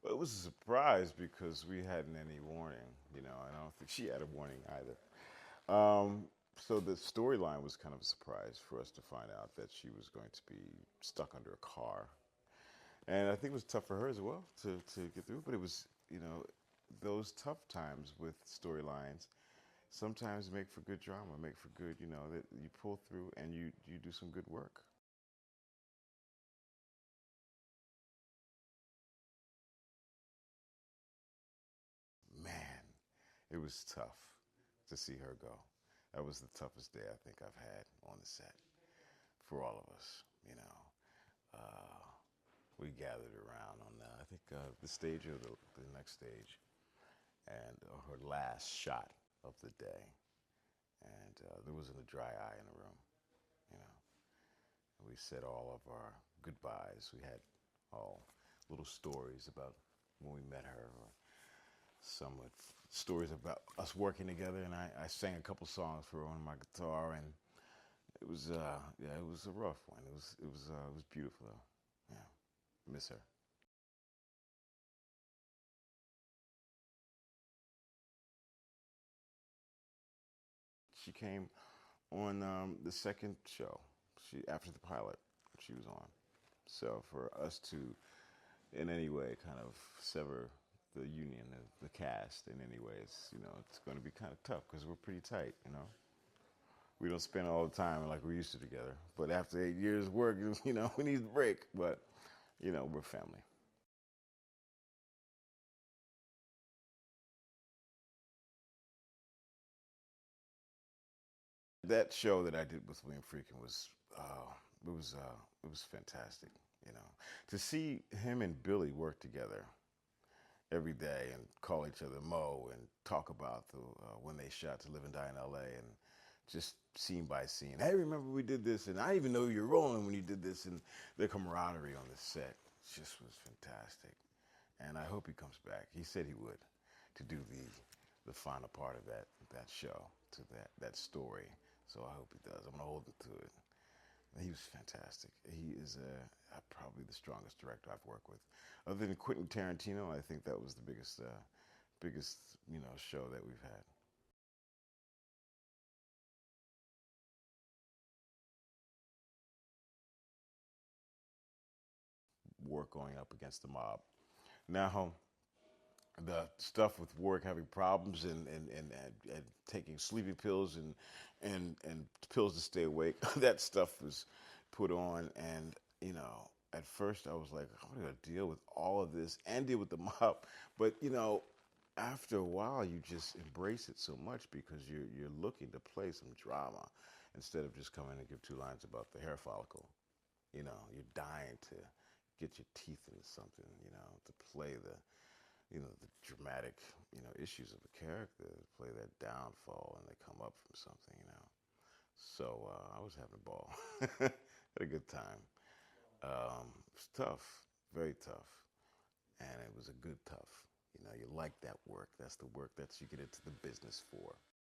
Well, it was a surprise because we hadn't any warning, and I don't think she had a warning either. So the storyline was kind of a surprise for us to find out that she was going to be stuck under a car. And I think it was tough for her as well to get through, but it was, those tough times with storylines sometimes make for good drama, make for good, that you pull through and you do some good work. Man, it was tough to see her go. That was the toughest day I think I've had on the set for all of us. Uh, we gathered around on I think the stage or the next stage, and her last shot of the day, and there wasn't a dry eye in the room. You know, we said all of our goodbyes. We had all little stories about when we met her, or some with stories about us working together. And I sang a couple songs for her on my guitar, and it was yeah, it was a rough one. It was beautiful though. Yeah, miss her. She came on the second show. She after the pilot, she was on. So for us to, in any way, kind of sever the union of the cast in any ways, it's going to be kind of tough because we're pretty tight. We don't spend all the time like we used to together. But after 8 years work, we need a break. But we're family. That show that I did with William Freakin was it was fantastic. You know, to see him and Billy work together every day and call each other Mo and talk about when they shot To Live and Die in L.A. and just scene by scene. Hey, remember we did this, and I even know you were rolling when you did this, and the camaraderie on the set just was fantastic. And I hope he comes back. He said he would to do the final part of that show, to that story. So I hope he does. I'm gonna hold him to it. He was fantastic. He is probably the strongest director I've worked with, other than Quentin Tarantino. I think that was the biggest show that we've had. Work going up against the mob. Now, the stuff with work having problems and taking sleeping pills and pills to stay awake, that stuff was put on. And, at first I was like, I'm going to deal with all of this and deal with the mob. But, after a while, you just embrace it so much because you're looking to play some drama instead of just coming and give two lines about the hair follicle. You're dying to get your teeth into something, to play the dramatic, issues of a character, play that downfall and they come up from something. So I was having a ball. Had a good time. It was tough, very tough, and it was a good tough. You like that work. That's the work that you get into the business for.